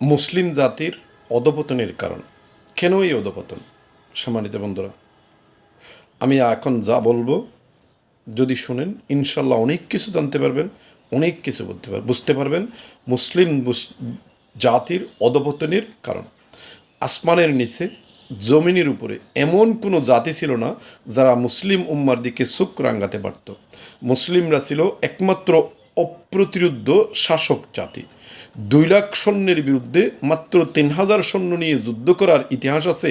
মুসলিম জাতির অধঃপতনের কারণ। কেন এই অধঃপতন? সম্মানিত বন্ধুরা, আমি এখন যা বলবো যদি শুনেন, ইনশাল্লাহ অনেক কিছু জানতে পারবেন, অনেক কিছু বুঝতে পারবেন মুসলিম জাতির অধঃপতনের কারণ। আসমানের নিচে, জমিনের উপরে এমন কোনো জাতি ছিল না যারা মুসলিম উম্মার দিকে চোখ রাঙাতে পারত। মুসলিমরা ছিল একমাত্র অপ্রতিরোধ্য শাসক জাতি। 2 লাখ সৈন্যের বিরুদ্ধে মাত্র 3,000 সৈন্য নিয়ে যুদ্ধ করার ইতিহাস আছে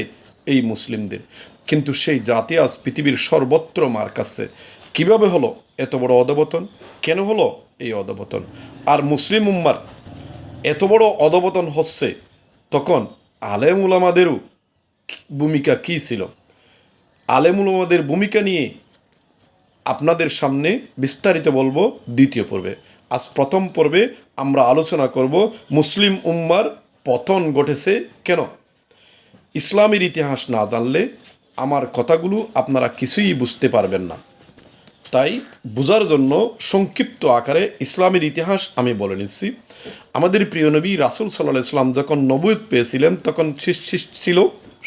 এই মুসলিমদের। কিন্তু সেই জাতি আজ পৃথিবীর সর্বত্র মার কাছে। কীভাবে হলো এত বড় অধঃপতন? কেন হলো এই অধঃপতন? আর মুসলিম উম্মার এত বড় অধঃপতন হচ্ছে, তখন আলেম উলামাদেরও ভূমিকা কী ছিল? আলেম উলামাদের ভূমিকা নিয়ে আপনাদের সামনে বিস্তারিত বলবো দ্বিতীয় পর্বে। আজ প্রথম পর্বে আমরা আলোচনা করব মুসলিম উম্মার পতন ঘটেছে কেন। ইসলামের ইতিহাস না জানলে আমার কথাগুলো আপনারা কিছুই বুঝতে পারবেন না। তাই বোঝার জন্য সংক্ষিপ্ত আকারে ইসলামের ইতিহাস আমি বলে নিচ্ছি। আমাদের প্রিয় নবী রাসূল সাল্লাল্লাহু আলাইহি ওয়াসাল্লাম যখন নবুয়ত পেয়েছিলেন তখন ছিল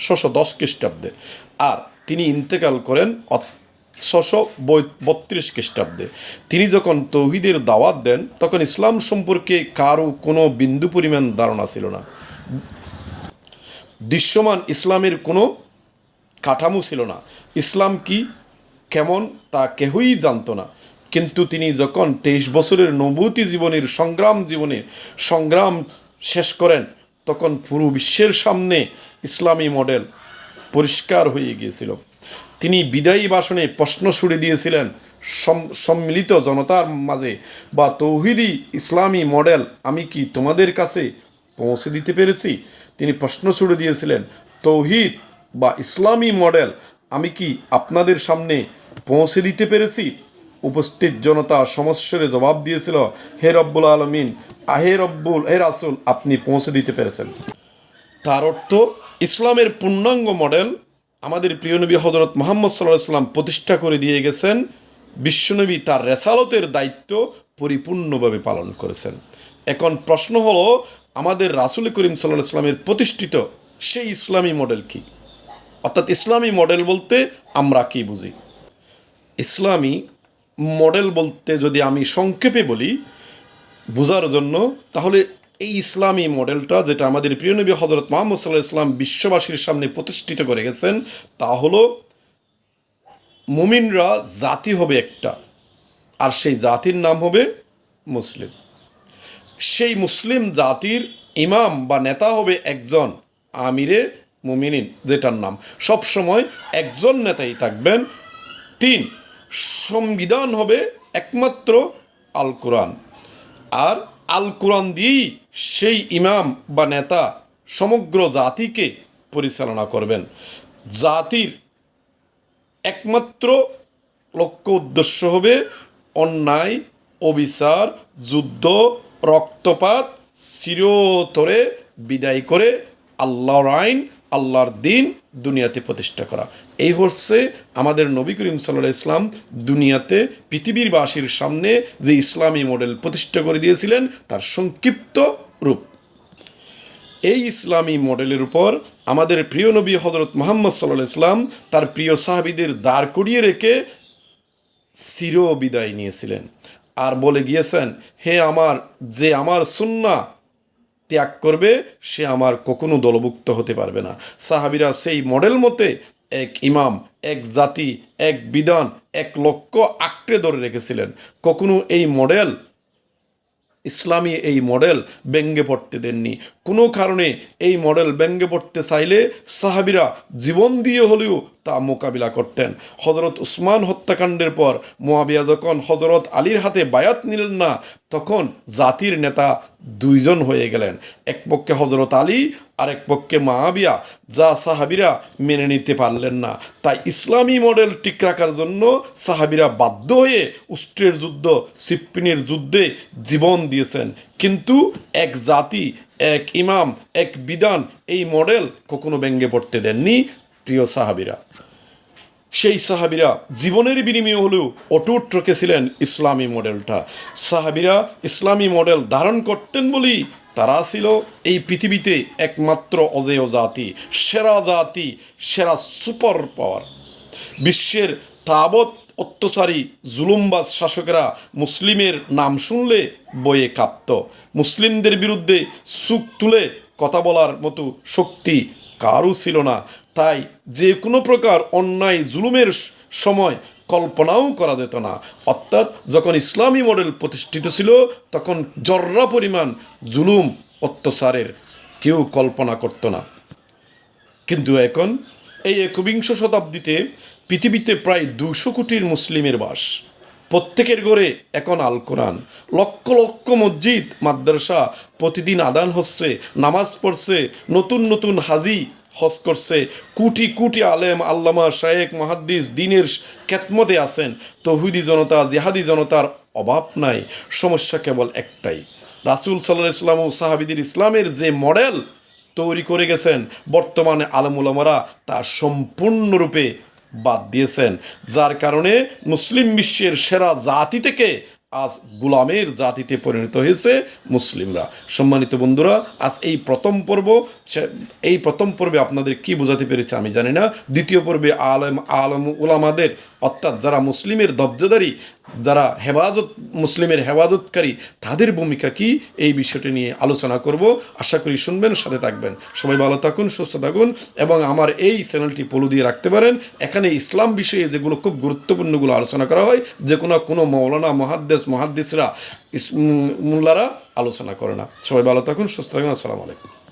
610 খ্রিস্টাব্দে, আর তিনি ইন্তেকাল করেন 632 খ্রিস্টাব্দে। তিনি যখন তৌহিদের দাওয়াত দেন তখন ইসলাম সম্পর্কে কারও কোনো বিন্দু পরিমাণ ধারণা ছিল না। দৃশ্যমান ইসলামের কোনো কাঠামো ছিল না। ইসলাম কি, কেমন, তা কেহই জানত না। কিন্তু তিনি যখন 23 বছরের নবুয়তি জীবনের সংগ্রাম শেষ করেন, তখন পুরো বিশ্বের সামনে ইসলামী মডেল পরিষ্কার হয়ে গিয়েছিল। তিনি বিদায়ী ভাষণে প্রশ্ন ছুড়ে দিয়েছিলেন সম্মিলিত জনতার মাঝে, বা তৌহিদি ইসলামী মডেল আমি কি তোমাদের কাছে পৌঁছে দিতে পেরেছি? তিনি প্রশ্ন ছুড়ে দিয়েছিলেন, তৌহিদ বা ইসলামী মডেল আমি কি আপনাদের সামনে পৌঁছে দিতে পেরেছি? উপস্থিত জনতা সমস্যারে জবাব দিয়েছিল, হে রব্বুল আলমিন, হে রাসূল, আপনি পৌঁছে দিতে পেরেছেন। তার অর্থ ইসলামের পূর্ণাঙ্গ মডেল আমাদের প্রিয় নবী হযরত মুহাম্মদ সাল্লাল্লাহু আলাইহি ওয়াসাল্লাম প্রতিষ্ঠা করে দিয়ে গেছেন। বিশ্বনবী তার রেসালতের দায়িত্ব পরিপূর্ণভাবে পালন করেছেন। এখন প্রশ্ন হলো, আমাদের রাসূল করিম সাল্লাল্লাহু আলাইহি ওয়াসাল্লামের প্রতিষ্ঠিত সেই ইসলামী মডেল কি? অর্থাৎ ইসলামী মডেল বলতে আমরা কি বুঝি? ইসলামী মডেল বলতে যদি আমি সংক্ষেপে বলি বোঝার জন্য, তাহলে এই ইসলামী মডেলটা যেটা আমাদের প্রিয় নবী হযরত মুহাম্মদ সাল্লাল্লাহু আলাইহি ওয়াসাল্লাম বিশ্ববাসীর সামনে প্রতিষ্ঠিত করে গেছেন, তা হলো মুমিনরা জাতি হবে একটা, আর সেই জাতির নাম হবে মুসলিম। সেই মুসলিম জাতির ইমাম বা নেতা হবে একজন, আমিরে মুমিনিন, যেটার নাম সবসময় একজন নেতাই থাকবেন। 3, সংবিধান হবে একমাত্র আল কোরআন, আর আল কোরআন দিয়েই সেই ইমাম বা নেতা সমগ্র জাতিকে পরিচালনা করবেন। জাতির একমাত্র লক্ষ্য উদ্দেশ্য হবে অন্যায়, অবিচার, যুদ্ধ, রক্তপাত চিরতরে বিদায় করে আল্লাহর আইন, আল্লাহর দিন দুনিয়াতে প্রতিষ্ঠা করা। এই হচ্ছে আমাদের নবী করিম সাল্লাল্লাহু আলাইহি ওয়াসাল্লাম দুনিয়াতে পৃথিবীরবাসীর সামনে যে ইসলামী মডেল প্রতিষ্ঠা করে দিয়েছিলেন তার সংক্ষিপ্ত রূপ। এই ইসলামী মডেলের উপর আমাদের প্রিয় নবী হযরত মুহাম্মদ সাল্লাল্লাহু আলাইহি ওয়াসাল্লাম তার প্রিয় সাহাবীদের দাঁড় করিয়ে রেখে চির বিদায় নিয়েছিলেন, আর বলে গিয়েছেন, যে আমার সুন্নাহ ত্যাগ করবে সে আমার কখনো দলভুক্ত হতে পারবে না। সাহাবীরা সেই মডেল মতে এক ইমাম, এক জাতি, এক বিধান, এক লক্ষ্য আঁকড়ে ধরে রেখেছিলেন। কখনো ইসলামী এই মডেল ব্যঙ্গে পড়তে দেননি। কোনো কারণে এই মডেল ব্যঙ্গে পড়তে চাইলে সাহাবীরা জীবন দিয়ে হলেও তা মোকাবিলা করতেন। হযরত উসমান হত্যাকাণ্ডের পর মুয়াবিয়া যখন হযরত আলীর হাতে বায়াত নিলেন না, তখন জাতির নেতা 2 জন হয়ে গেলেন, এক পক্ষে হযরত আলী আর এক পক্ষে মুয়াবিয়া, যা সাহাবীরা মেনে নিতে পারলেন না। তাই ইসলামী মডেল ঠিক রাখার জন্য সাহাবীরা বাধ্য হয়ে উষ্ট্রের যুদ্ধ, সিফফিনের যুদ্ধে জীবন দিয়েছেন। কিন্তু এক জাতি, এক ইমাম, এক বিধান, এই মডেল কখনো ব্যঙ্গে পড়তে দেননি প্রিয় সাহাবীরা। সেই সাহাবীরা জীবনের বিনিময়ে হলেও অটুট রেখেছিলেন ইসলামী মডেলটা। সাহাবীরা ইসলামী মডেল ধারণ করতেন বলেই তারা ছিল এই পৃথিবীতে একমাত্র অজেয় জাতি, সেরা সুপার পাওয়ার। বিশ্বের তাবৎ অত্যাচারী জুলুমবাজ শাসকেরা মুসলিমের নাম শুনলে বয়ে কাঁপত। মুসলিমদের বিরুদ্ধে সুখ তুলে কথা বলার মতো শক্তি কারও ছিল না। তাই যে কোনো প্রকার অন্যায় জুলুমের সময় কল্পনাও করা যেত না। অর্থাৎ যখন ইসলামী মডেল প্রতিষ্ঠিত ছিল তখন জর্রা পরিমাণ জুলুম অত্যাচারের কেউ কল্পনা করতো না। কিন্তু এখন এই একবিংশ শতাব্দীতে পৃথিবীতে প্রায় 200 কোটির মুসলিমের বাস। প্রত্যেকের ঘরে এখন আল কোরআন, লক্ষ লক্ষ মসজিদ মাদ্রাসা, প্রতিদিন আদান হচ্ছে, নামাজ পড়ছে, নতুন নতুন হাজি হজ করছে, কোটি কোটি আলেম আল্লামা শায়েখ মুহাদ্দিস দিনের খেদমতে আছেন। তৌহিদি জনতা জিহাদি জনতার অভাব নাই। সমস্যা কেবল একটাই, রাসূল সাল্লাল্লাহু আলাইহি ওয়াসাল্লাম ও সাহাবীদের ইসলামের যে মডেল তৈরি করে গেছেন বর্তমানে আলেম ওলামারা তা সম্পূর্ণরূপে বাদ দিয়েছেন, যার কারণে মুসলিম বিশ্বের সেরা জাতি থেকে আজ গোলামের জাতিতে পরিণত হয়েছে মুসলিমরা। সম্মানিত বন্ধুরা, আজ এই প্রথম পর্বে আপনাদের কি বোঝাতে পেরেছে আমি জানি না। দ্বিতীয় পর্বে আলেম উলামাদের অর্থাৎ যারা মুসলিমের দবজাদারি, যারা মুসলিমের হেফাজতকারী, তাদের ভূমিকা কি এই বিষয়টি নিয়ে আলোচনা করব। আশা করি শুনবেন, সাথে থাকবেন। সবাই ভালো থাকুন, সুস্থ থাকুন এবং আমার এই চ্যানেলটি ফলো দিয়ে রাখতে পারেন। এখানে ইসলাম বিষয়ে যেগুলো খুব গুরুত্বপূর্ণগুলো আলোচনা করা হয়, যে কোনো মৌলানা মুহাদ্দিসরা মোল্লারা আলোচনা করে না। সবাই ভালো থাকুন, সুস্থ থাকুন। আসসালামু আলাইকুম।